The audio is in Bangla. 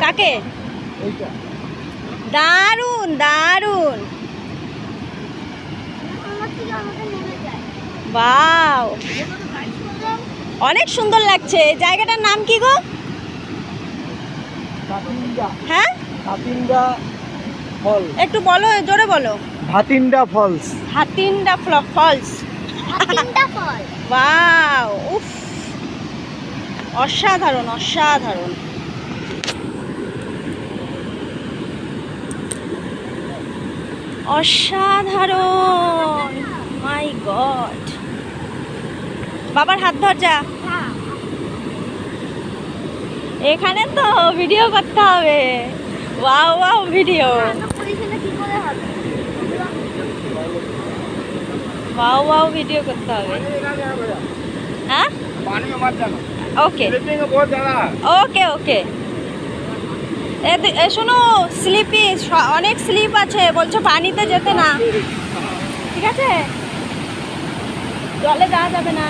কাকে? দারুন দারুন, বাও অনেক সুন্দর লাগছে। জায়গাটার নাম কি গো? হ্যাঁ একটু বলো, জোরে বলো। Bathinda false. Bathinda false. Wow, উফ, অসাধারণ অসাধারণ। অসাধারণ, মাই গড। বাবার হাত ধর যা। এখানে তো ভিডিও করতে হবে। Wow wow, video. Wow wow, video করতে হবে। হ্যাঁ, ওকে ওকে ওকে। শোনো, স্লিপি, অনেক স্লিপ আছে, বলছো পানিতে যেতে না, ঠিক আছে? জলে যাওয়া যাবে না।